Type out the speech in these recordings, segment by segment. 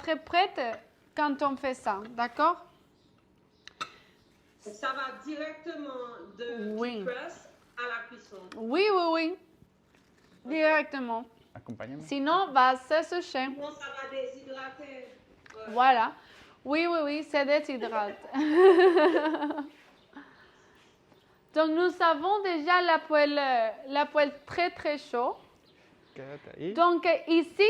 très prête quand on fait ça, d'accord? Ça va directement du press à la cuisson. Oui, oui, oui. Directement. Acompáñame. Sinon, va se sécher. Sinon, ça va déshydrater. Ouais. Voilà. Oui, oui, oui, c'est déshydrate. Donc, nous avons déjà la poêle très, très chaud. Quédate ahí. Donc, ici,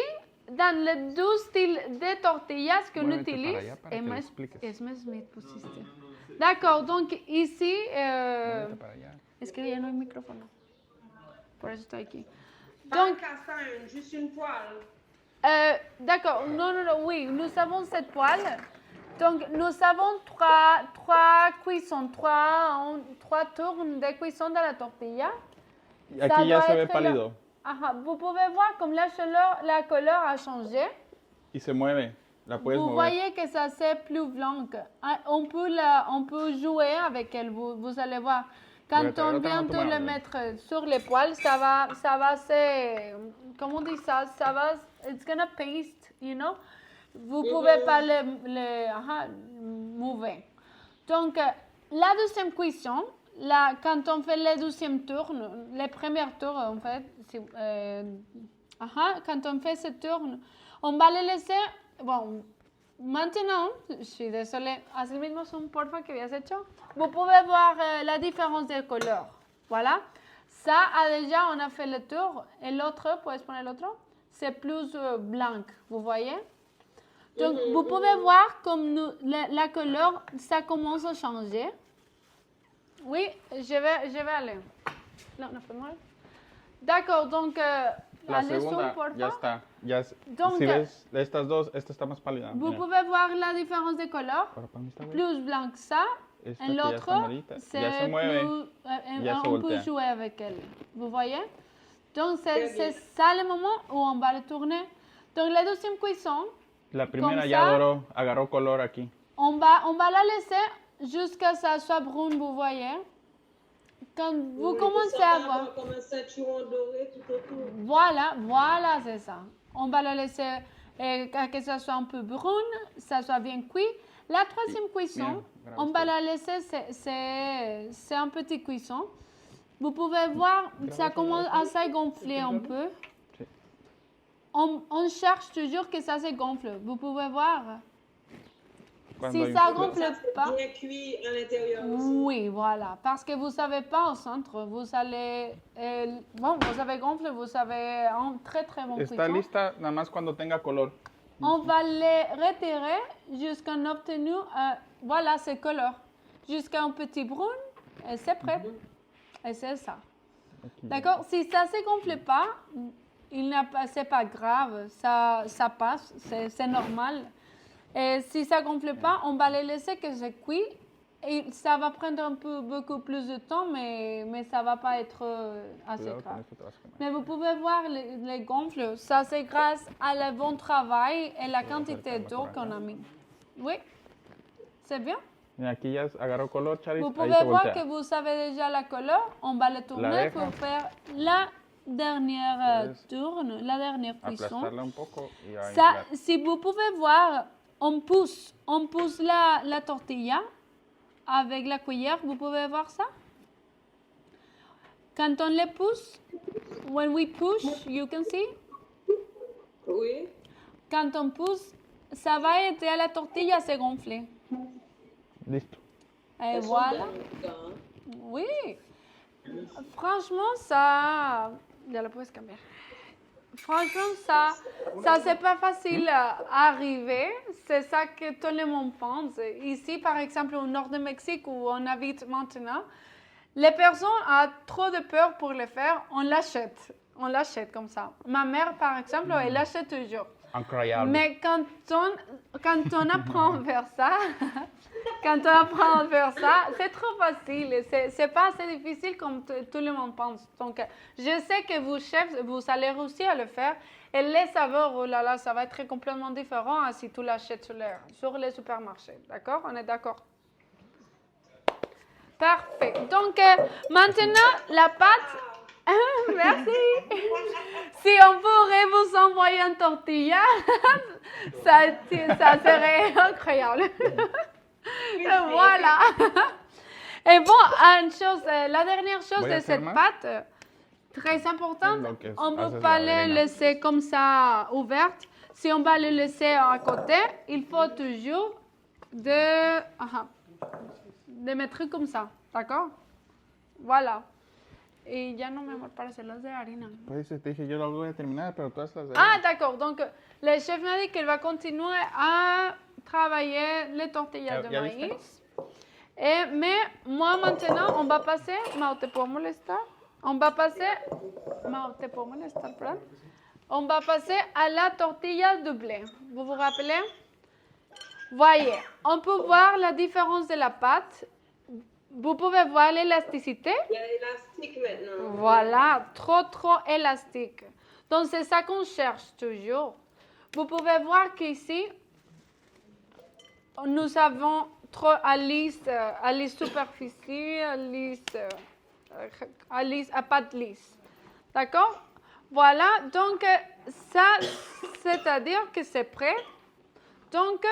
dans le 12 styles de tortillas qu'on Muévete para utilise, allá para que le expliques. D'accord, donc ici, Muévete para allá. es que ya no hay micrófono, por eso estoy aquí. Pas Donc, un castagne, juste une poêle. d'accord, non, oui, nous avons cette poêle. Donc, nous avons trois cuissons, trois tours de cuisson de la tortilla. Y aquí ya se ve pálido. Ajá, vous pouvez voir comme la couleur a changé. Y se mueve. La puedes Vous mover. voyez que ça c'est plus blanc. On peut jouer avec elle, vous allez voir. Quand on vient de le mettre sur les poêles, ça va comment on dit ça? Ça va, it's gonna paste, you know? Vous pouvez pas le mouver. Donc, la deuxième cuisson, quand on fait le deuxième tour, les premiers tours, en fait, quand on fait ce tour, on va le laisser, bon, maintenant, je suis désolée, así mismo son porfa que habías hecho. Vous pouvez voir la différence de couleur. Voilà. Ça, déjà, on a fait le tour. Et l'autre, puedes poner l'autre, c'est plus blanc, vous voyez? Donc, vous pouvez voir comme la couleur, ça commence à changer. Oui, je vais aller. Non, fais-moi. D'accord, donc, La allez segunda, sur, porfa. ya está. Ya, Donc, si ves estas dos, esta está más pálida. Vous Mira. pouvez voir la différence de couleur. Ahora, ¿para dónde está, güey? Plus blanc que ça. Esta Et que ya está l'autre, amarillita. c'est Ya se mueve. plus... ya se on peut voltea. jouer avec elle. Vous voyez? Donc, c'est ça le moment où on va le tourner. Donc, la deuxième cuisson, La primera Comme ya ça. agarró color aquí. on va la laisser jusqu'à ce que ça soit brune, vous voyez? Quand vous commencez à voir... Comme un ceinturon doré tout autour. Voilà, c'est ça. On va la laisser que ça soit un peu brune, ça soit bien cuit. La troisième cuisson, Bien, on va la laisser, c'est un petit cuisson. Vous pouvez voir, ça commence à se gonfler un peu. Sí. On cherche toujours que ça se gonfle. Vous pouvez voir. Cuando Si hay- ça Comme gonfle ça, c'est pas. bien cuit à l'intérieur aussi. Oui, voilà. Parce que vous ne savez pas au centre. Vous allez. Vous avez gonflé, vous avez un très très bon Está cuisson. lista nada más cuando tenga color. On va les retirer jusqu'à obtenir, voilà, ces couleurs. Jusqu'à un petit brun, et c'est prêt. Et c'est ça. Aquí. D'accord? Si ça ne se gonfle pas, c'est pas grave, ça passe, c'est normal. Et si ça ne gonfle pas, on va les laisser que c'est cuit. Et ça va prendre beaucoup plus de temps, mais ça ne va pas être assez Cuidado con grave. esto, te vas a quemar. Mais vous pouvez voir les gonfles, ça c'est grâce à le bon travail et la quantité d'eau qu'on a mis. Oui, c'est bien. Mira, aquí ya agarró color, Charis. Vous Ahí pouvez se voir voltea. que vous avez déjà la couleur. On va le tourner deja. pour faire la dernière Puedes tourne, la dernière cuisson. Aplastarla un poco y a Ça, inflar. si vous pouvez voir, on pousse la tortilla avec la cuillère. Vous pouvez voir ça? Quand on le pousse, when we push, you can see. Oui. Quand on pousse, ça va aider à la tortille à se gonfler. Listo. Et Elles sont voilà. belles, en tout cas, hein. Oui. Franchement, ça... Ya la puedes cambiar. Franchement, ça c'est pas facile à arriver. C'est ça que tout le monde pense. Ici, par exemple, au nord du Mexique, où on habite maintenant, les personnes ont trop de peur pour le faire. On l'achète. On l'achète comme ça. Ma mère, par exemple, elle l'achète toujours. Incroyable. Mais quand on apprend à faire ça, c'est trop facile. C'est pas assez difficile comme tout le monde pense. Donc, je sais que vous, chefs, vous allez réussir à le faire. Et les saveurs, oh là là, ça va être complètement différent hein, si tu l'achètes sur les supermarchés. D'accord? On est d'accord? Parfait. Donc, maintenant, la pâte, Merci. Si on pourrait vous envoyer un tortilla, ça serait incroyable. Voilà. Et bon, la dernière chose Voy a de cette hacer más. pâte, très importante, Lo que on ne haces peut la pas le harina. laisser comme ça ouverte. Si on va le laisser à côté, il faut toujours de mettre comme ça, d'accord? Voilà. Y ya no me amor para hacerlas de harina. Pues te dije, yo lo voy a terminar, pero todas las de Ah, d'accord. Donc, le chef m'a dit qu'il va continuer à travailler les tortillas de ¿Ya viste? maïs. Mais moi, maintenant, on va passer... Mau, ¿te puedo molestar? On va passer... Mau, ¿te puedo molestar, perdón? On va passer à la tortilla de blé. Vous vous rappelez? Voyez, on peut voir la différence de la pâte. Vous pouvez voir l'élasticité. Il y a élastique maintenant. Voilà, trop élastique. Donc, c'est ça qu'on cherche toujours. Vous pouvez voir qu'ici, nous avons trop à lisse superficie, à pâte lisse. D'accord? Voilà, donc ça, c'est-à-dire que c'est prêt. Donc,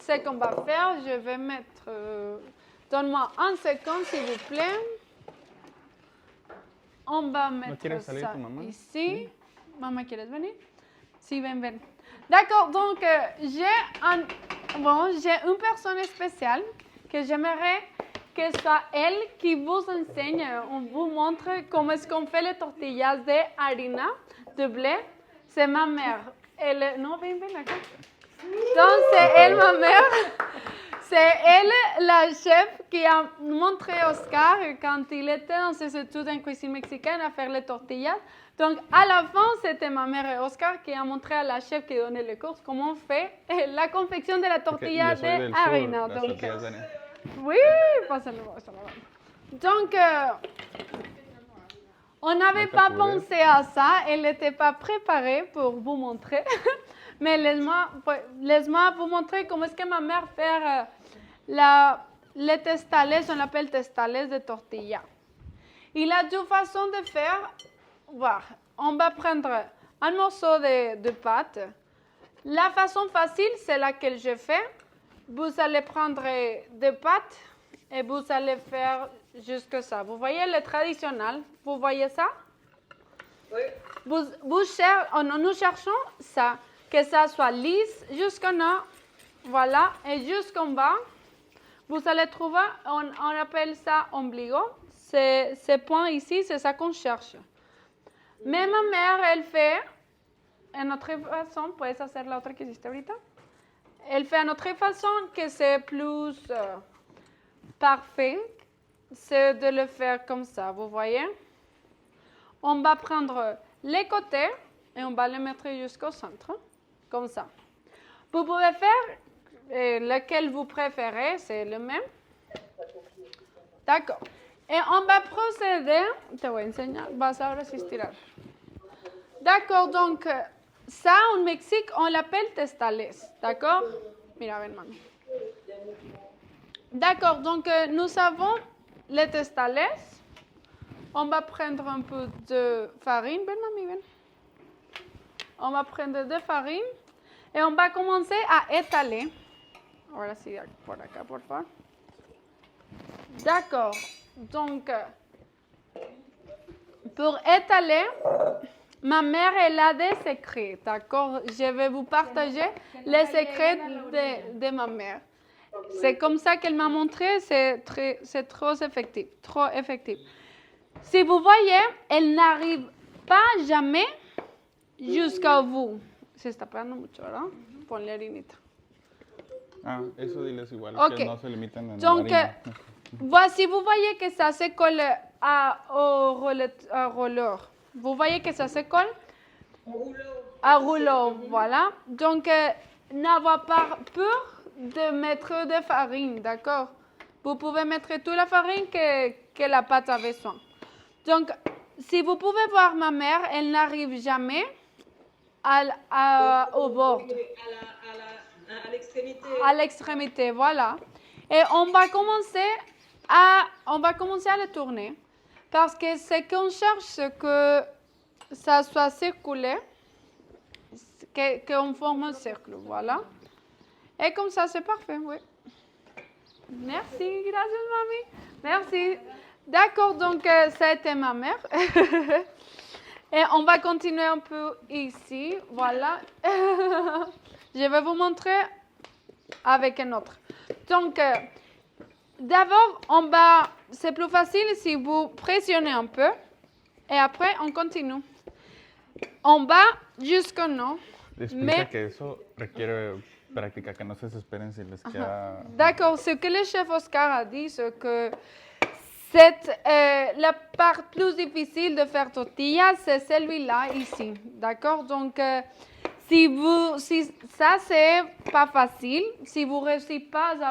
ce qu'on va faire, je vais mettre... donne-moi un seconde, s'il vous plaît. On va mettre quieres salir ça tu mamá? ici. Maman, ¿quieres venir? Si, ven. D'accord, donc j'ai une personne spéciale que j'aimerais que ce soit elle qui vous enseigne, on vous montre comment est-ce qu'on fait les tortillas de harina, de blé. C'est ma mère. Non, ven acá. Donc, c'est elle, ma mère. C'est elle, la chef, qui a montré à Oscar quand il était dans ses études en cuisine mexicaine à faire les tortillas. Donc, à la fin, c'était ma mère et Oscar qui a montré à la chef qui donnait les cours comment on fait la confection de la tortilla de harina. Donc, oui, pásalo. Donc, on n'avait pas pensé à ça. Elle n'était pas préparée pour vous montrer. Mais laisse-moi vous montrer comment est-ce que ma mère fait les testales, on l'appelle testales de tortilla. Il a deux façons de faire. Voir. On va prendre un morceau de pâte. La façon facile, c'est laquelle je fais. Vous allez prendre des pâtes et vous allez faire jusque ça. Vous voyez le traditionnel? Vous voyez ça? Oui. Nous cherchons ça. Que ça soit lisse jusqu'en haut, voilà, et jusqu'en bas, vous allez trouver, on appelle ça ombligo, ces points ici, c'est ça qu'on cherche. Mais ma mère, elle fait, en autre façon, puedes hacer la otra que hiciste ahorita, elle fait en autre façon que c'est plus parfait, c'est de le faire comme ça, vous voyez? On va prendre les côtés et on va les mettre jusqu'au centre. Comme ça. Vous pouvez faire lequel vous préférez, c'est le même. D'accord. Et on va procéder, te voy a enseñar, vas ahora a estirar. D'accord, donc ça au Mexique, on l'appelle testales. D'accord? Mira, ven mami. D'accord, donc nous avons les testales. On va prendre un peu de farine. Ven mami, ven. On va prendre de farine et on va commencer à étaler. Ahora sí, por acá, por favor. D'accord. Donc, pour étaler, ma mère, elle a des secrets, d'accord? Je vais vous partager les secrets de ma mère. C'est comme ça qu'elle m'a montré, c'est trop effectif, Si vous voyez, elle n'arrive pas jamais jusqu'à vous. Se está pegando mucho, ¿verdad? Ponle harinita. Ah, eso diles igual, Ok. que no se limitan en Donc, la harina. voici, vous voyez que ça se colle au rouleur. Vous voyez que ça se colle à rouleau, voilà. Donc, n'avez pas peur de mettre de farine, d'accord? Vous pouvez mettre toute la farine que la pâte a besoin. Donc, si vous pouvez voir ma mère, elle n'arrive jamais au bord. À l'extrémité. À l'extrémité, voilà. Et on va commencer à le tourner. Parce que ce qu'on cherche, c'est que ça soit circulaire, qu'on forme un cercle, voilà. Et comme ça, c'est parfait, oui. Merci, gracias, mamie. Merci. D'accord, donc ça a été ma mère. Et on va continuer un peu ici, voilà. Je vais vous montrer avec un autre. Donc, d'abord, en bas, c'est plus facile si vous pressionnez un peu. Et après, on continue. En bas, jusqu'au nom. Explica que eso requiere práctica, que no se desesperen si les queda... D'accord, ce que le chef Oscar a dit, c'est que la part plus difficile de faire tortilla, c'est celui-là ici. D'accord? Donc, si ça, c'est pas facile, si vous ne réussissez pas à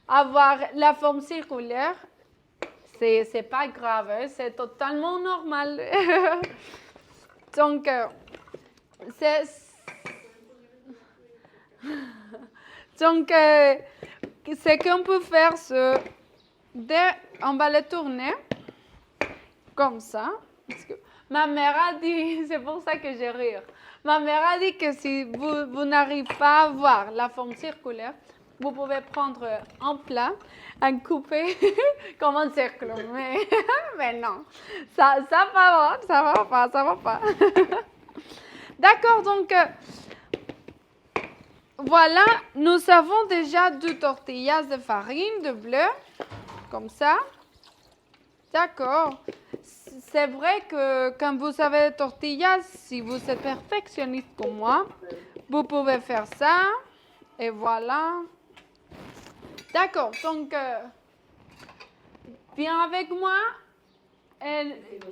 avoir la forme circulaire, c'est pas grave, hein, c'est totalement normal. Donc, ce qu'on peut faire, c'est on va le tourner comme ça. Parce que ma mère a dit, c'est pour ça que je rire. Ma mère a dit que si vous n'arrivez pas à voir la forme circulaire, vous pouvez prendre un plat, un coupé comme un cercle. Mais non, ça va pas. D'accord, donc voilà, nous avons déjà 2 tortillas de farine, de bleu, comme ça. D'accord. C'est vrai que quand vous avez des tortillas, si vous êtes perfectionniste comme moi, vous pouvez faire ça. Et voilà. D'accord, donc, viens avec moi.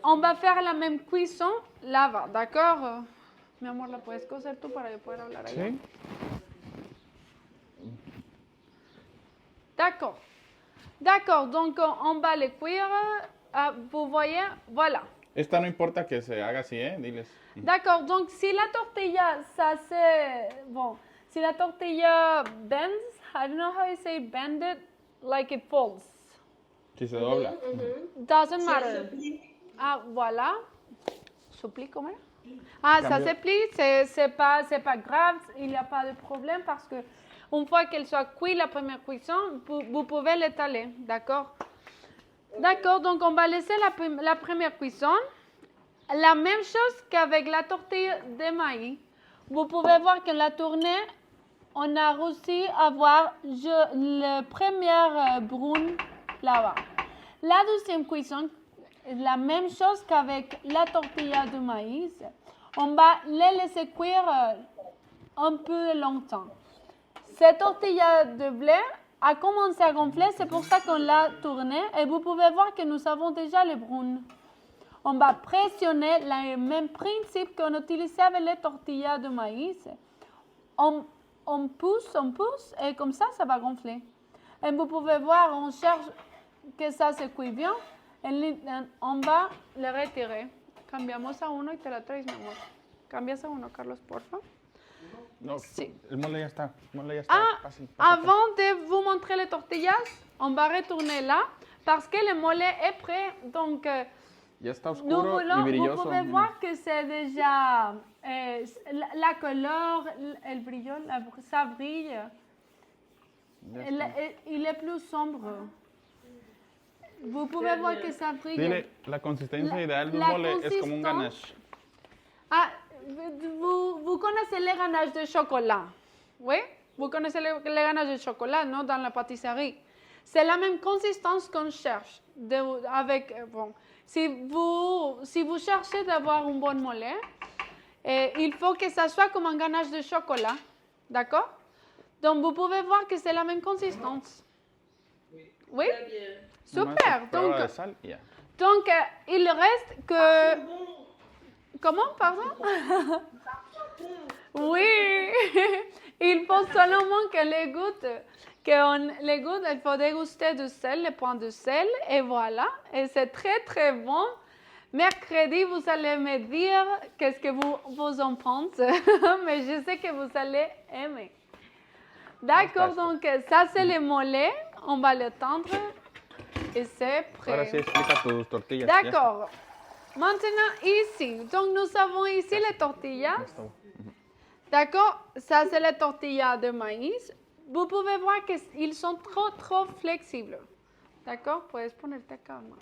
On va faire la même cuisson là-bas, d'accord? Mi amor, ¿la puedes coser tú para yo poder hablar allá? Sí. D'accord, donc on va le cuire. Vous voyez, voilà. Esta no importa que se haga así, diles. D'accord, donc si la tortilla, ça c'est... Bon, si la tortilla bends, I don't know how you say bend it, like it folds. Si se dobla. Doesn't Si matter. elle se plie. Ah, voilà. Se plie comment? Ah, ça Cambio. se plie, c'est pas grave, il n'y a pas de problème parce que une fois qu'elle soit cuite, la première cuisson, vous pouvez l'étaler, d'accord? D'accord, donc on va laisser la première cuisson. La même chose qu'avec la tortille de maïs. Vous pouvez voir que la tournée, on a réussi à voir le premier brun là-bas. La deuxième cuisson, la même chose qu'avec la tortilla de maïs. On va les laisser cuire un peu longtemps. Cette tortilla de blé a commencé à gonfler, c'est pour ça qu'on l'a tournée. Et vous pouvez voir que nous avons déjà les bruns. On va pressionner le même principe qu'on utilisait avec les tortillas de maïs. On pousse, et comme ça, ça va gonfler. Et vous pouvez voir, on cherche que ça se cuit bien. Et on va le retirer. Cambiamos a uno y te la traes, mi amor. Cambias a uno, Carlos, por favor. No, Sí. el mole ya está. El mole ya está. Ah, Fácil, fácil. avant de vous montrer les tortillas, on va retourner là parce que le mollet est prêt. Donc, Ya está nous oscuro y voulons, vous brilloso. pouvez voir que c'est déjà la couleur, el brillo, ça brille. Ya está. Il est plus sombre. Vous pouvez voir que ça brille. Dile, la consistencia ideal de un la mole es como un consistance- ganache. Ah, vous connaissez les ganaches de chocolat, oui? Vous connaissez les ganaches de chocolat, non? Dans la pâtisserie. C'est la même consistance qu'on cherche. Bon, si vous cherchez d'avoir un bon mollet, il faut que ça soit comme un ganache de chocolat, d'accord? Donc, vous pouvez voir que c'est la même consistance. Oui? Très bien. Nomás Super. prueba Donc, de sal y ya. il reste que... Comment, pardon? Oui, il faut seulement que les gouttes, il faut déguster du sel, les points de sel, et voilà. Et c'est très, très bon. Mercredi, vous allez me dire qu'est-ce que vous en pensez, mais je sais que vous allez aimer. D'accord, donc ça c'est le mollet, on va le tendre. Et c'est Ahora sí prêt. explica tus tortillas. Ya está. D'accord. Maintenant, ici, donc nous avons ici les tortillas. Ya está. D'accord? Ça, c'est les tortillas de maïs. Vous pouvez voir qu'ils sont trop flexibles. D'accord? Puedes ponerte calma.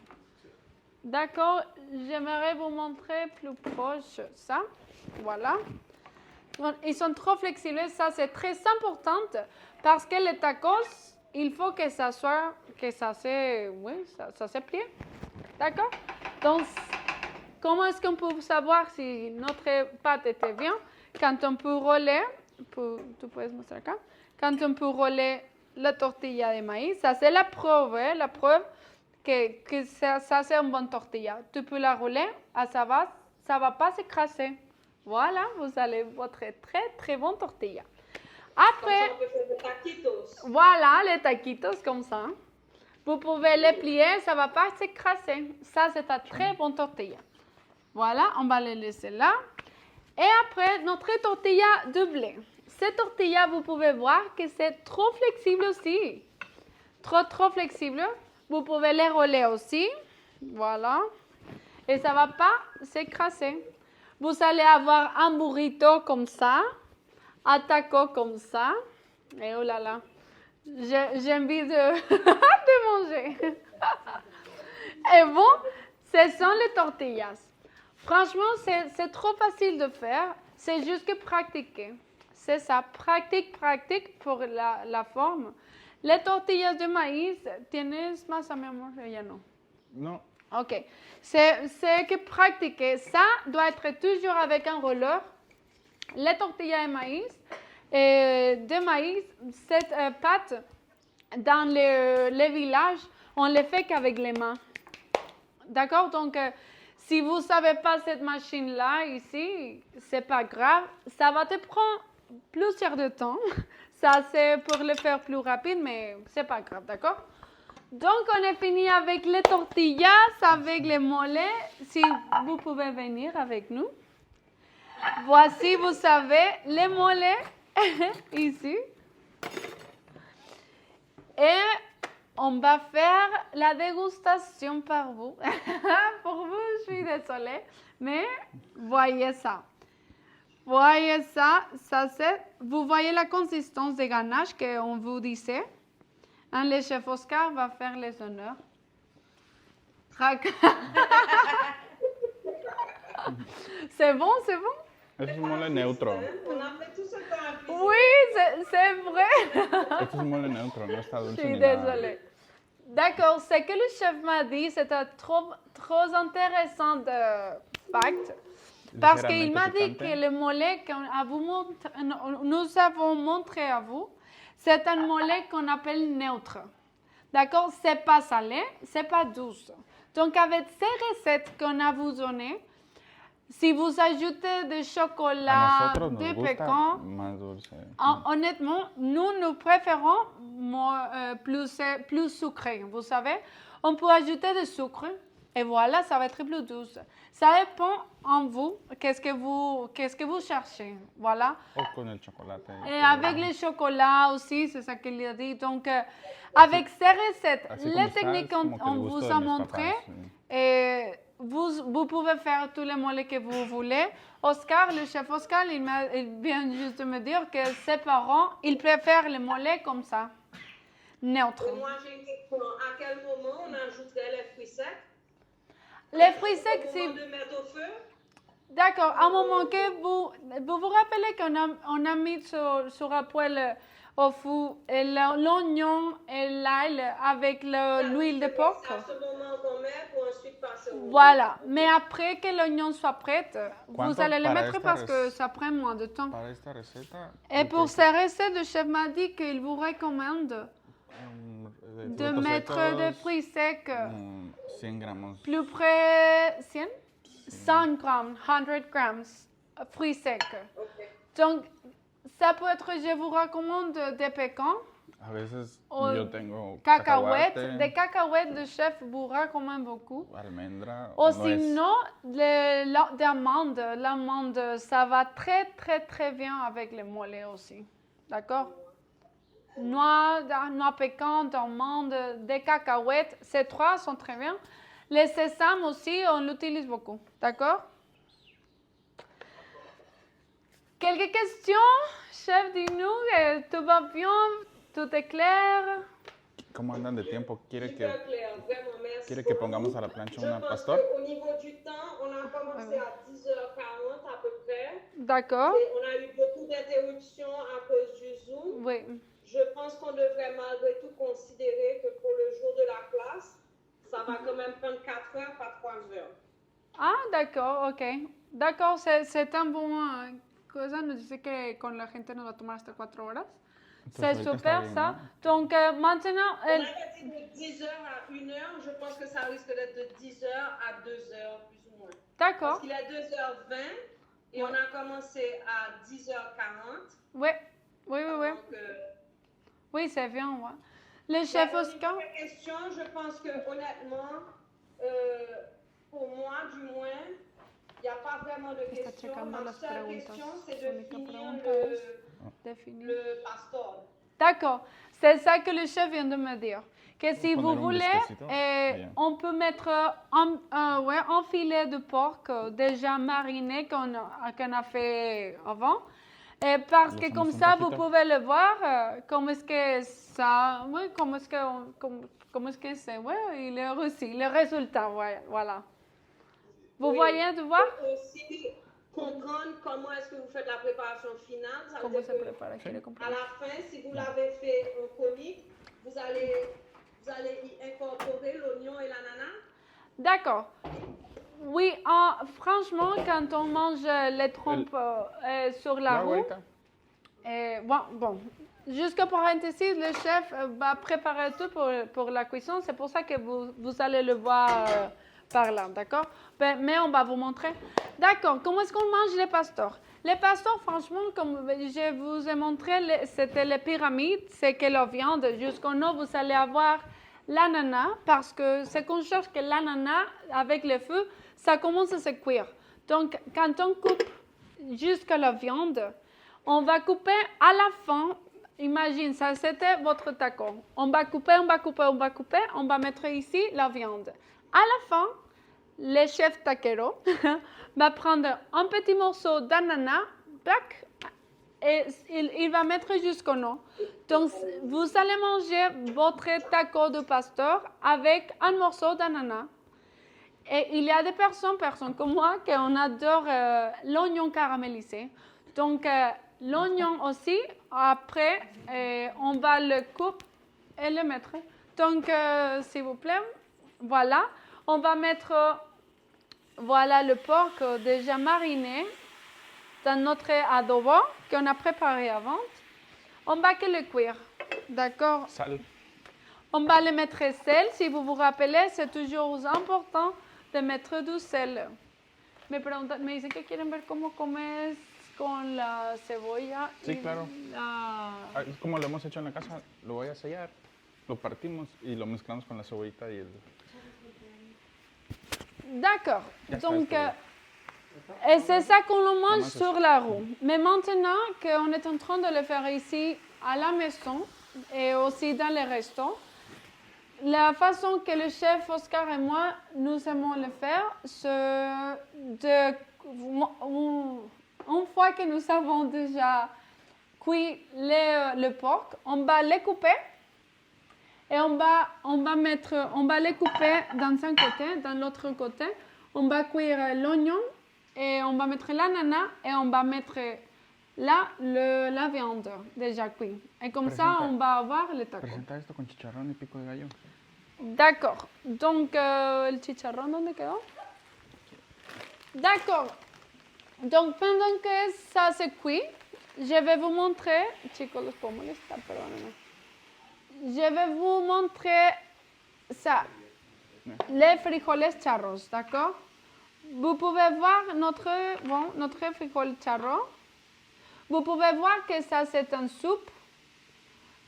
D'accord? J'aimerais vous montrer plus proche ça. Voilà. Donc, ils sont trop flexibles. Ça, c'est très important parce que les tacos, il faut que ça soit, que ça se plie. D'accord? Donc, comment est-ce qu'on peut savoir si notre pâte était bien? Quand on peut rouler, tu peux montrer acá, quand on peut rouler la tortilla de maïs, ça c'est la preuve que ça c'est une bonne tortilla. Tu peux la rouler, ça va pas s'écraser. Voilà, vous allez votre très bonne tortilla. Comme Après, ça, on peut faire des taquitos. voilà les taquitos comme ça. Vous pouvez les plier, ça va pas s'écraser. Ça c'est une très bonne tortilla. Voilà, on va les laisser là. Et après, notre tortilla de blé. Cette tortilla, vous pouvez voir que c'est trop flexible aussi. Trop flexible. Vous pouvez les rouler aussi. Voilà. Et ça ne va pas s'écraser. Vous allez avoir un burrito comme ça, un taco comme ça. Et oh là là, j'ai envie de, de manger. Et bon, ce sont les tortillas. Franchement, c'est trop facile de faire. C'est juste que pratiquer. C'est ça, pratique pour la forme. Les tortillas de maïs, ¿tienes más a mi amor? Ya no. No. Ok. C'est que pratiquer. Ça doit être toujours avec un rouleur. Les tortillas de maïs, cette pâte, dans les villages, on ne les fait qu'avec les mains. D'accord? Donc, si vous ne savez pas cette machine-là ici, c'est pas grave. Ça va te prendre plusieurs de temps. Ça, c'est pour le faire plus rapide, mais c'est pas grave, d'accord? Donc, on est fini avec les tortillas, avec les mollets. Si vous pouvez venir avec nous. Voici, vous savez, les mollets ici. Et on va faire la dégustation par vous. Pour vous, je suis désolée. Mais voyez ça. Voyez ça. Vous voyez la consistance de ganache qu'on vous disait. Le chef Oscar va faire les honneurs. C'est bon, c'est bon? Este es mole neutro. On a fait tout ce temps à cuisiner. Oui, c'est vrai. Este es mole neutro, no está Je dulce suis ni nada. désolée. D'accord, ce que le chef m'a dit, c'était trop intéressant de fact. Parce qu'il m'a dit que le mollet que nous avons montré à vous, c'est un mollet qu'on appelle neutre. D'accord? C'est pas salé, c'est pas douce. Donc, avec ces recettes qu'on a vous données, si vous ajoutez du A chocolat, nosotros nos du gusta pécan, más dulce. honnêtement, nous préférons plus sucré. Vous savez, on peut ajouter du sucre et voilà, ça va être plus douce. Ça dépend en vous, qu'est-ce que vous cherchez. Voilà. O con el chocolate. Et avec le chocolat aussi, c'est ça qu'il a dit. Donc, avec ces recettes, Así como les está, techniques es como que qu'on el gusto vous de a mis montrées, papás, sí. et vous pouvez faire tous les mollets que vous voulez. Oscar, le chef Oscar, il vient juste de me dire que ses parents, ils préfèrent les mollets comme ça, neutres. Et moi, j'ai une question. À quel moment on ajouterait les fruits secs? Les fruits secs, Au c'est... moment de mettre au feu? D'accord, à un moment que vous rappelez qu'on a mis sur un poêle au four l'oignon et l'ail avec l'huile de porc. C'est à ce moment qu'on met pour ensuite passer au Voilà, mais après que l'oignon soit prêt, vous Cuánto allez le para mettre esta parce que rec- ça prend moins de temps. Para esta receta. Et yo pour creo ces recettes, le chef m'a dit qu'il vous recommande que, de frutos mettre secos, des fruits secs 100 gramos. plus près 100 grammes, 100 grammes, fruits secs. Ok. Donc, ça peut être, je vous recommande des pécans, A veces o yo tengo cacahuètes. cacahuate, Des cacahuètes, le chef vous recommande beaucoup. almendra Ou o nuez. sinon, d'amande. L'amande, ça va très bien avec les mollets aussi. D'accord? noix pécantes, amandes, des cacahuètes. Ces trois sont très bien. Les sésames aussi, on l'utilise beaucoup. D'accord? Quelques questions? Chef, dis-nous, tout va bien? Tout est clair? ¿Cómo andan de tiempo? ¿Quiere Super clair, vraiment, merci. ¿Quiere que pongamos a la plancha Je una pense pastor? qu'au niveau du temps, on a commencé à 10h40 à peu près. D'accord. Et on a eu beaucoup d'interruptions à cause du Zoom. Oui. Je pense qu'on devrait malgré tout considérer que pour le jour de la classe, ça va quand même prendre 4 heures, pas 3 heures. Ah, d'accord, ok. D'accord, c'est un bon cosa. Nos dice que con la gente nos va a tomar hasta 4 horas. C'est ahorita está super bien, ça. ¿no? Donc maintenant, On avait dit de 10h à 1h, je pense que ça risque d'être de 10h à 2h, plus ou moins. d'accord. Parce qu'il est 2h20 et on a commencé à 10h40. Oui, oui, oui, oui. Donc, Oui, c'est bien, ouais. Le chef Oscar. Pour la question, je pense que honnêtement, pour moi du moins, il n'y a pas vraiment de Está question. checando Ma las seule preguntas. question, c'est Su de única finir pregunta es definir. le pastor. D'accord, c'est ça que le chef vient de me dire. Que si vous Poner un voulez, bistecito. Bien. on peut mettre un filet de porc déjà mariné qu'on a fait avant. Parce Le que hacemos comme un ça, vous taquito. pouvez le voir, comment est-ce que ça, oui, comment est-ce que c'est, ouais, il est réussi, le résultat, ouais, voilà. Vous Oui. voyez, de voir? Et aussi, comprendre comment est-ce que vous faites la préparation finale. Ça veut Comment dire se que prépara, quiere à comprendre. la fin, si vous l'avez fait en comique, vous allez y incorporer l'oignon et l'ananas. D'accord. Oui, franchement, quand on mange les trompes sur la ¿La roue, abuelita? bon, jusqu'à parenthèse, le chef va préparer tout pour la cuisson. C'est pour ça que vous allez le voir par là, d'accord? Mais on va vous montrer. D'accord, comment est-ce qu'on mange les pastors? Les pastors, franchement, comme je vous ai montré, c'était les pyramides, c'est que la viande, jusqu'en haut, vous allez avoir l'ananas, parce que c'est qu'on cherche que l'ananas, avec le feu, ça commence à se cuire. Donc, quand on coupe jusqu'à la viande, on va couper à la fin. Imagine, ça c'était votre taco. On va couper, on va mettre ici la viande. À la fin, le chef taquero va prendre un petit morceau d'ananas, et il va mettre jusqu'au haut. Donc, vous allez manger votre taco de pasteur avec un morceau d'ananas. Et il y a des personnes comme moi, qu'on adore l'oignon caramélisé. Donc, l'oignon aussi, après, on va le couper et le mettre. Donc, s'il vous plaît, voilà. On va mettre, voilà, le porc déjà mariné dans notre adobo qu'on a préparé avant. On va que le cuire, d'accord? Sal. On va le mettre sel. Si vous vous rappelez, c'est toujours important de mettre du sel. Me dicen que quieren ver cómo comes con la cebolla. Sí, y claro. la... Es como lo hemos hecho en la casa. Lo voy a sellar. Lo partimos y lo mezclamos con la cebollita y el... D'accord. Ya está Donc, esto, et c'est ça qu'on le mange Comment ça sur la roue. Mais maintenant qu'on est en train de le faire ici à la maison et aussi dans les restos, la façon que le chef Oscar et moi, nous aimons le faire, c'est une fois que nous avons déjà cuit le porc, on va le couper et on va les couper dans un côté, dans l'autre côté, on va cuire l'oignon et on va mettre l'ananas et on va mettre là la viande déjà cuite. Et comme ça, on va avoir le taco. Presenta esto con chicharrón y pico de gallo. D'accord. Donc, le chicharrón, ¿dónde quedó? D'accord. Donc, pendant que ça se cuit, je vais vous montrer... Chicos, los puedo molestar, perdónenme. Je vais vous montrer ça. Les frijoles charros, d'accord? Vous pouvez voir notre frijol charro. Vous pouvez voir que ça, c'est une soupe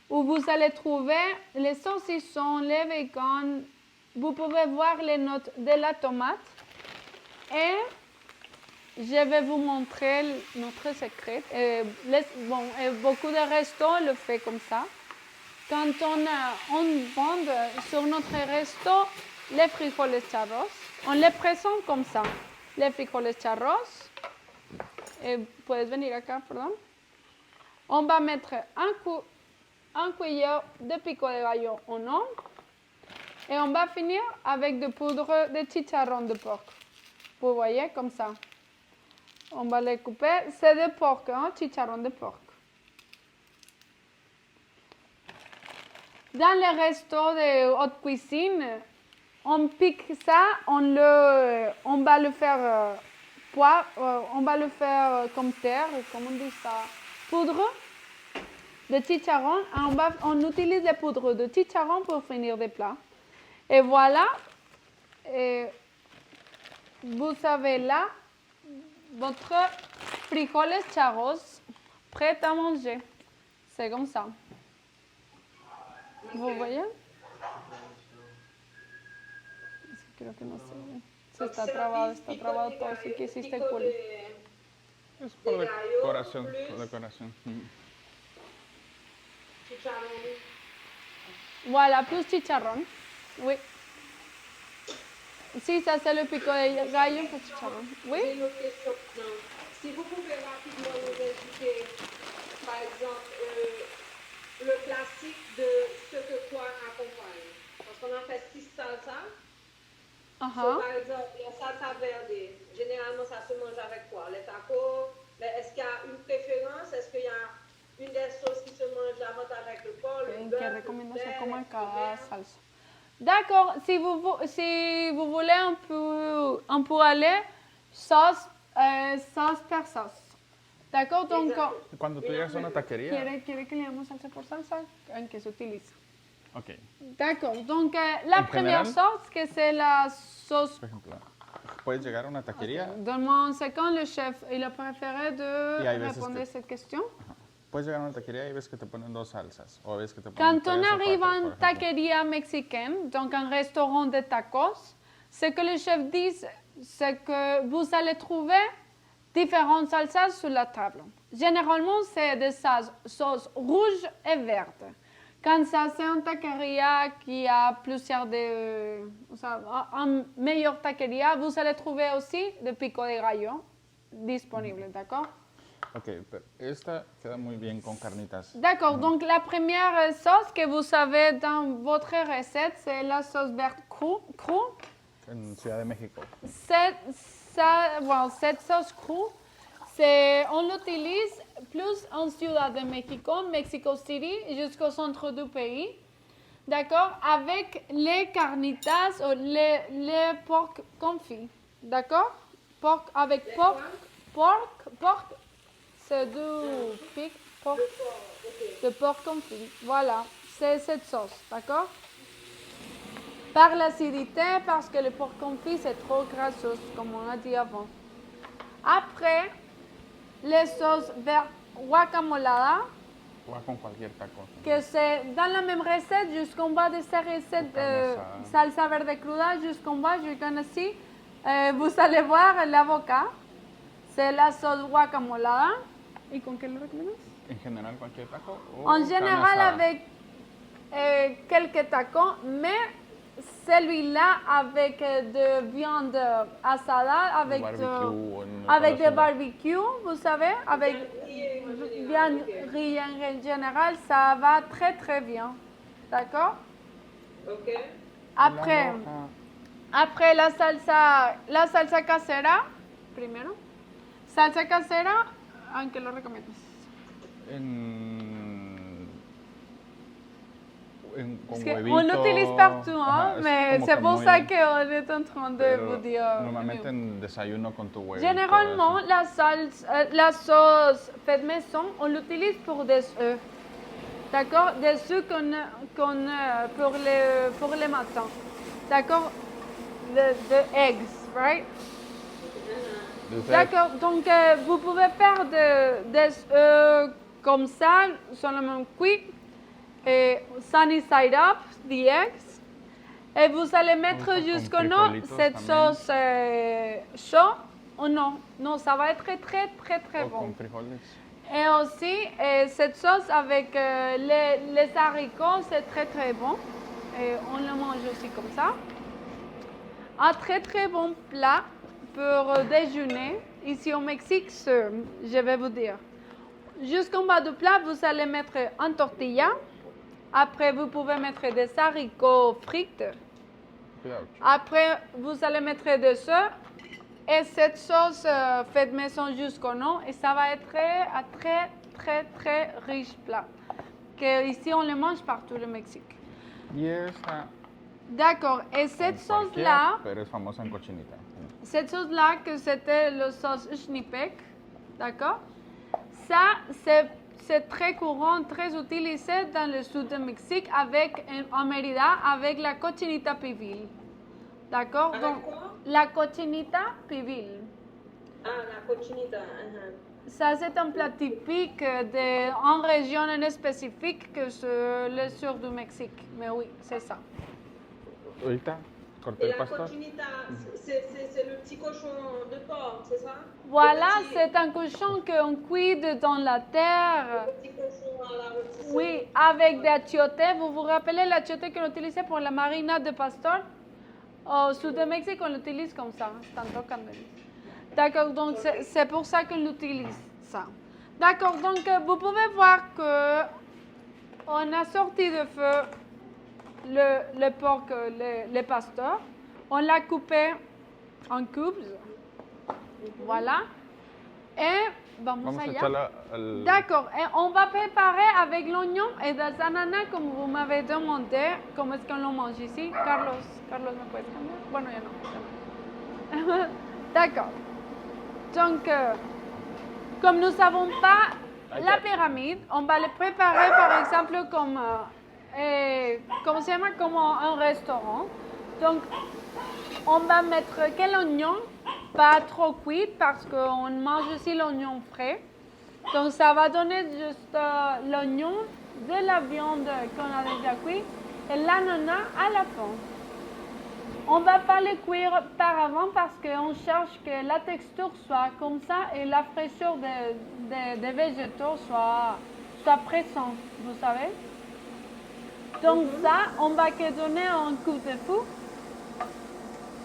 où vous allez trouver les saucissons, les bacon. Vous pouvez voir les notes de la tomate. Et je vais vous montrer notre secret. Beaucoup de restos le font comme ça. quand on vend sur notre resto les frijoles charros, on les présente comme ça. Les frijoles charros, puedes venir acá, perdón. On va mettre un cuillère de pico de gallo ou non. Et on va finir avec de poudre de chicharrón de porc. Vous voyez, comme ça. On va les couper. C'est de porc, hein, chicharrón de porc. Dans les restos de haute cuisine, on pique ça, on va le faire on va le faire comme terre, comment on dit ça, poudre de chicharrón. On utilise la poudre de chicharrón pour finir des plats. Et voilà, vous avez là votre frijoles charros prêt à manger. C'est comme ça. Vous voyez? Creo que no sé. Se está trabado todo. Sí que hiciste cool. Es por decoración, por decoración. Chicharrón. Voilà, plus chicharrón. Oui. Si, ça c'est le pico de gallo, plus chicharrón. Oui? J'ai une autre question. Non. Si vous pouvez rapidement nous indiquer, par exemple, le classique de ce que quoi accompagne. Parce qu'on en fait 6 salsas. So, par exemple, la salsa verde, généralement, ça se mange avec quoi? Les tacos? Mais est-ce qu'il y a une préférence? Est-ce qu'il y a une des sauces qui se mange davantage avec le porc, le beurre, le lait? D'accord, si vous voulez, on peut aller sauce per sauce. D'accord, donc... Cuando tú llegas a una taquería... ¿Quiere que le demos salsa por salsa? ¿En qué se utiliza? Ok. D'accord, donc la première sauce, que c'est la sauce... Por ejemplo, puedes llegar a una taquería... Donne-moi un second, le chef, il a préféré de répondre à cette question. Puedes llegar a una taquería y ves que te ponen 2 salsas, o ves que te ponen Quand 3 on o 4, arrive à por une ejemplo. taqueria mexicaine, donc un restaurant de tacos, ce que le chef dit, c'est que vous allez trouver différentes salsas sur la table. Généralement, c'est des sauces rouges et vertes. Quand ça, c'est une taqueria qui a plusieurs un meilleur taqueria, vous allez trouver aussi de pico de gallo disponible, d'accord? Ok, pero esta queda muy bien con carnitas. D'accord, donc la première sauce que vous avez dans votre recette, c'est la sauce verte crue. En Ciudad de México. Cette sauce crue, on l'utilise plus en Ciudad de México, Mexico City, jusqu'au centre du pays. D'accord, avec les carnitas ou les porc confit. D'accord, avec porc, c'est du pic, de porc confit. Voilà, c'est cette sauce, d'accord? Par l'acidité, parce que le porc confit, c'est trop grasseux, comme on a dit avant. Après, les sauces vertes guacamolada, Con cualquier taco. que c'est dans la même recette, jusqu'en bas de cette recette salsa verde cruda, jusqu'en bas, ici, vous allez voir l'avocat. C'est la sauce guacamolada. ¿Y con qué lo recomiendas? En general, cualquier taco. O En général, avec quelques tacos, mais celui-là avec de viande asada, avec de barbecue, vous savez, avec viande grillée en général, ça va très très bien. D'accord? Ok. Après la salsa casera, primero. Salsa casera, ¿en qué lo recomiendas? Con huevitos. On l'utilise partout, hein, mais c'est pour ça qu'on est en train de vous dire. Normalmente en desayuno con tu huevo. Généralement, la sauce faite maison, on l'utilise pour des œufs. D'accord? Des œufs pour les matins. D'accord? The eggs, right? D'accord, donc vous pouvez faire des œufs comme ça, seulement cuits, et sunny side up, the eggs, et vous allez mettre jusqu'au nom cette sauce chaude ou non? Non, ça va être très très très très bon. Et aussi, cette sauce avec les haricots, c'est très très bon. Et on le mange aussi comme ça. Un très très bon plat pour déjeuner. Ici au Mexique, je vais vous dire. Jusqu'en bas du plat, vous allez mettre un tortilla. Après, vous pouvez mettre des haricots frites. Cuidado. Après, vous allez mettre des œufs. Et cette sauce faite maison jusqu'au nom. Et ça va être un très, très, très riche plat. Que ici, on le mange partout au Mexique. Y esa, D'accord. Et cette como sauce-là, cualquiera, pero es famosa en cochinita. cette sauce-là, que c'était la sauce Schnipek, d'accord? Ça, c'est très courant, très utilisé dans le sud du Mexique, en Mérida, avec la cochinita pibil. D'accord? Avec Donc, quoi? la cochinita pibil. Ah, la cochinita. Ça, c'est un plat typique d'une région en spécifique que c'est le sud du Mexique. Mais oui, c'est ça. Ahorita corté Et el la pastor. cochinita, c'est le petit cochon de porc, c'est ça? Voilà, Le petit- c'est un cochon qu'on cuit dans la terre. Le petit cochon à la rôtisserie. Oui, avec des achiotes. Vous vous rappelez l'achiote qu'on utilisait pour la marinade de pastor? Au sud du Mexique, on l'utilise comme ça. Tanto candelier. D'accord, donc c'est pour ça qu'on utilise ça. D'accord, donc vous pouvez voir que on a sorti de feu le porc, le pasteur. On l'a coupé en cubes. Voilà. Et vamos Vamos a allá. echarla al... D'accord, et on va préparer avec l'oignon et des ananas comme vous m'avez demandé. Comment est-ce qu'on le mange ici? Carlos, ¿me puedes cambiar? Bueno, ya no. D'accord. Donc, comme nous savons pas la pyramide, on va le préparer par exemple comme, comment ça s'appelle, comme un restaurant. Donc, on va mettre quel oignon? Pas trop cuit parce qu'on mange aussi l'oignon frais. Donc ça va donner juste l'oignon de la viande qu'on a déjà cuit et l'ananas à la fin. On ne va pas les cuire par avant parce qu'on cherche que la texture soit comme ça et la fraîcheur des végétaux soit présente, vous savez. Donc ça, on va que donner un coup de fou.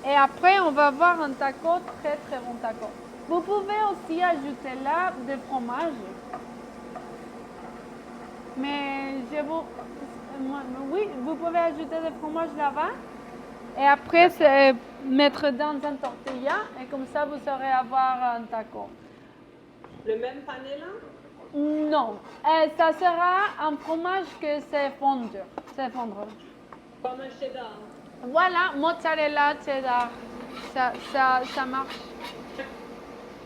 Et après, on va avoir un taco, très très bon taco. Vous pouvez aussi ajouter là du fromage. Mais oui, vous pouvez ajouter du fromage là-bas. Et après, c'est mettre dans un tortilla. Et comme ça, vous saurez avoir un taco. Le même pané là? Non, ça sera un fromage que c'est fondre. C'est fondre. Comme un cheddar. Voilà, mozzarella, cheddar, ça marche.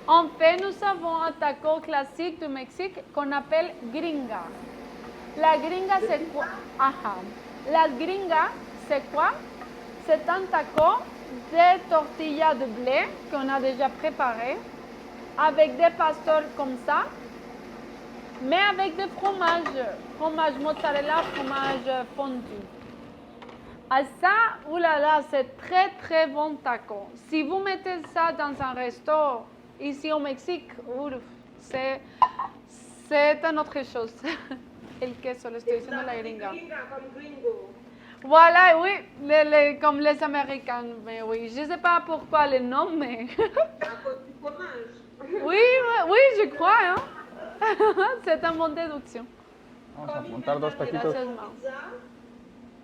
En fait, nous avons un taco classique du Mexique qu'on appelle gringa. La gringa, c'est quoi? Aha. La gringa, c'est quoi? C'est un taco de tortillas de blé qu'on a déjà préparé, avec des pasteurs comme ça, mais avec des fromage mozzarella, fromage fondu. Ah ça, oulala, c'est très très bon taco. Si vous mettez ça dans un resto ici au Mexique, c'est une autre chose. El queso, le estoy diciendo la gringa. Gringa, comme gringo. Voilà, oui, comme les Américains, mais oui. Je ne sais pas pourquoi le nom, mais... À cause du fromage. oui, je crois, hein. C'est une bonne déduction. Vamos a Comme ils apuntar dos mettent taquitos. Gracias. la pizza,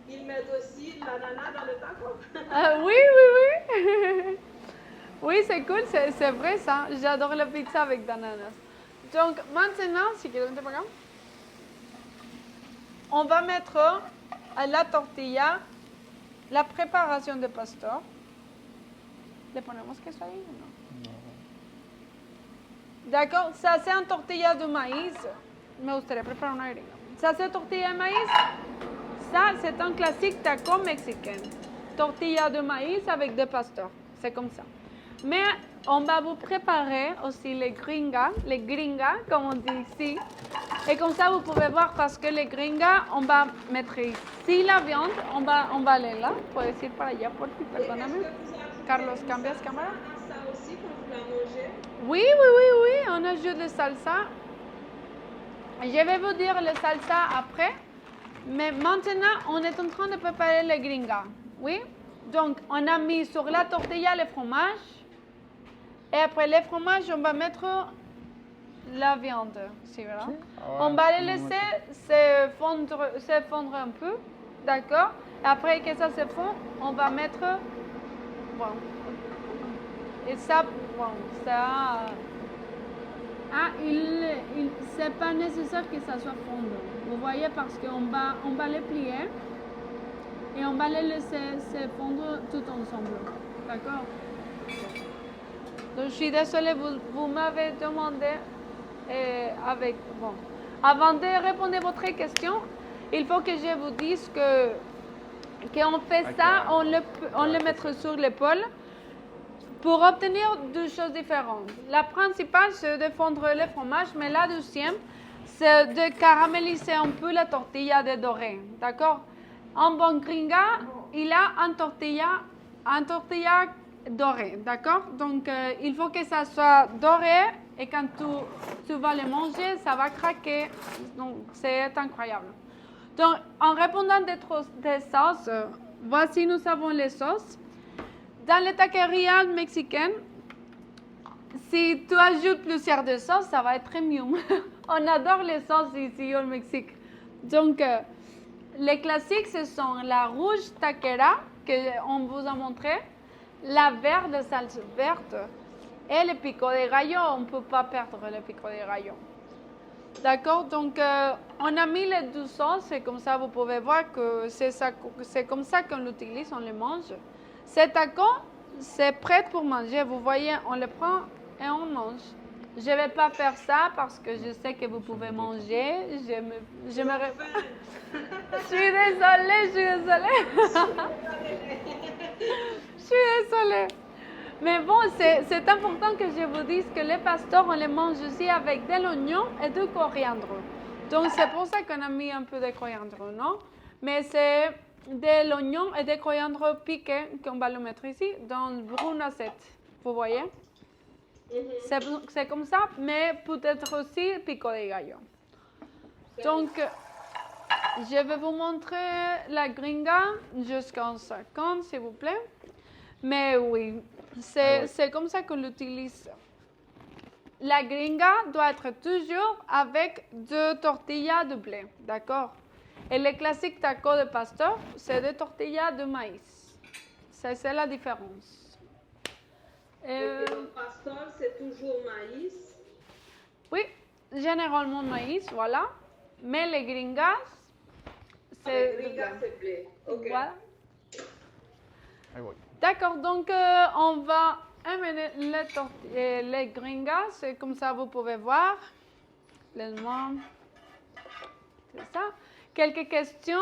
ils mettent aussi l'ananas dans le taco. Oui. Oui, c'est cool, c'est vrai ça. J'adore la pizza avec d'ananas. Donc maintenant, si quieres, vente para acá. On va mettre à la tortilla la préparation de pastor. ¿Le ponemos queso ahí o no? D'accord, ça c'est un tortilla de maïs. Me gustaría preparar una gringa. Ça c'est tortilla de maïs. Ça c'est un classique taco mexicain. Tortilla de maïs avec des pasteurs. C'est comme ça. Mais on va vous préparer aussi les gringas, comme on dit ici. Et comme ça, vous pouvez voir parce que les gringas, on va mettre ici la viande, on va aller là. Puedes ir para allá, por favor, perdóname. Carlos, ¿cambias cámara? Ça aussi quand vous la mangez. Oui, on ajoute de salsa. Je vais vous dire le salsa après, mais maintenant, on est en train de préparer les gringas. Oui? Donc, on a mis sur la tortilla le fromage. Et après le fromage, on va mettre la viande. C'est vrai? On va le laisser se fondre un peu. D'accord? Après que ça se fond, on va mettre... Bon. Et ça, bon, ça... c'est pas nécessaire que ça soit fondu. Vous voyez, parce qu'on va les plier et on va les laisser se fondre tout ensemble. D'accord? Donc, je suis désolée, vous m'avez demandé avant de répondre à votre question, il faut que je vous dise qu'on fait ça, on le met sur l'épaule pour obtenir deux choses différentes. La principale, c'est de fondre le fromage, mais la deuxième, c'est de caraméliser un peu la tortilla de doré. D'accord? Un bon gringa, il a un tortilla doré. D'accord? Donc, il faut que ça soit doré et quand tu vas le manger, ça va craquer. Donc, c'est incroyable. Donc, en répondant des sauces, voici, nous avons les sauces. Dans les taquerías mexicaines, si tu ajoutes plusieurs de sauces, ça va être premium. On adore les sauces ici au Mexique. Donc, les classiques, ce sont la rouge taquera, qu'on vous a montré, la verte, la salsa verte, et le pico de gallo. On ne peut pas perdre le pico de gallo. D'accord? Donc, on a mis les deux sauces, et comme ça, vous pouvez voir que c'est comme ça qu'on l'utilise, on le mange. Ces tacos, c'est prêt pour manger. Vous voyez, on le prend et on mange. Je ne vais pas faire ça parce que je sais que vous pouvez manger. Je suis désolée. Je suis désolée. Mais bon, c'est important que je vous dise que les pasteurs, on les mange aussi avec de l'oignon et du coriandre. Donc, c'est pour ça qu'on a mis un peu de coriandre, non? Mais c'est de l'oignon et de coriandre piqué qu'on va le mettre ici dans une assiette. Vous voyez? C'est comme ça, mais peut-être aussi pico de gallo. Donc, je vais vous montrer la gringa jusqu'en 50, s'il vous plaît. Mais oui, c'est comme ça qu'on l'utilise. La gringa doit être toujours avec deux tortillas de blé, d'accord? Et les classiques tacos de pasteur, c'est des tortillas de maïs. C'est la différence. Le pasteur, c'est toujours maïs. Oui, généralement maïs, voilà. Mais les gringas, c'est Les gringas, c'est blé. OK. Voilà. Ahí voy. D'accord, donc on va amener les gringas, c'est comme ça vous pouvez voir. Les noix, c'est ça. Quelques questions?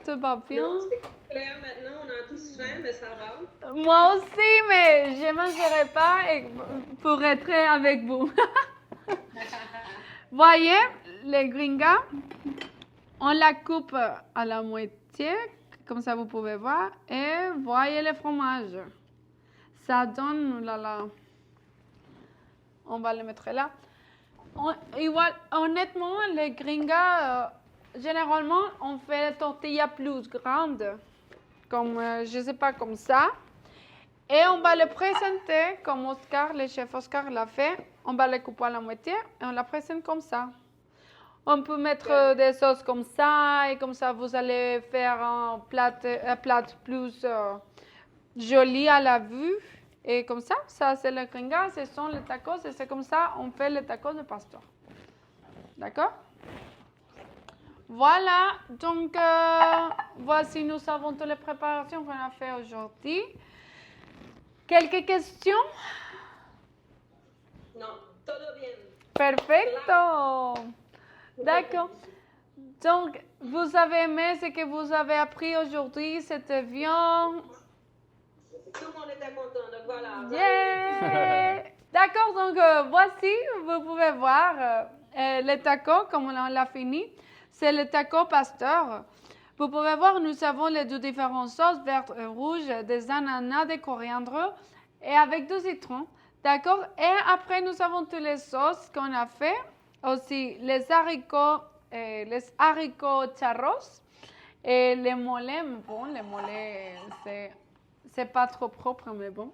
Tout va bien? Non, c'est clair maintenant, on a tous faim, mais ça va. Moi aussi, mais je ne mangerai pas pour être avec vous. Voyez, les gringas, on la coupe à la moitié, comme ça vous pouvez voir, et voyez le fromage. Ça donne, on va le mettre là. Honnêtement, les gringas, généralement, on fait la tortilla plus grande, comme, je ne sais pas, comme ça. Et on va le présenter comme Oscar, le chef Oscar l'a fait. On va le couper à la moitié et on la présente comme ça. On peut mettre des sauces comme ça et comme ça vous allez faire un plat plus joli à la vue. Et comme ça c'est le gringa, ce sont les tacos et c'est comme ça on fait les tacos de pasteur. D'accord? Voilà, donc voici nous avons toutes les préparations qu'on a fait aujourd'hui. Quelques questions? Non, todo bien. Perfecto. D'accord. Donc, vous avez aimé ce que vous avez appris aujourd'hui? C'était bien? Tout le monde était content, donc voilà. Yeah! D'accord, donc voici, vous pouvez voir le taco, comme on l'a fini. C'est le taco pasteur. Vous pouvez voir, nous avons les deux différentes sauces, verte et rouge, des ananas, des coriandres et avec du citron. D'accord? Et après, nous avons toutes les sauces qu'on a fait aussi les haricots charros et les mollets. Bon, les mollets, c'est pas trop propre, mais bon,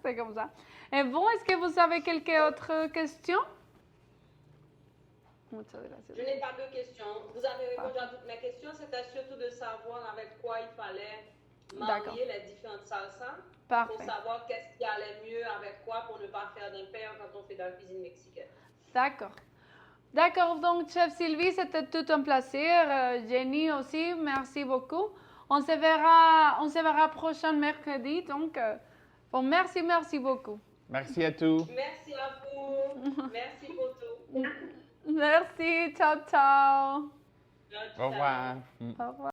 c'est comme ça. Et bon, est-ce que vous avez quelques autres questions? Muchas gracias. Je n'ai pas de questions. Vous avez répondu à toutes mes questions. C'était surtout de savoir avec quoi il fallait marier les différentes salsas. Parfait. Pour savoir qu'est-ce qui allait mieux avec quoi pour ne pas faire d'impair quand on fait de la cuisine mexicaine. D'accord. D'accord, donc chef Sylvie, c'était tout un plaisir. Jenny aussi, merci beaucoup. On se verra prochain mercredi. Donc, bon, merci beaucoup. Merci à tous. Merci à vous. Merci pour tout. Merci, ciao, ciao. Au revoir. Au revoir.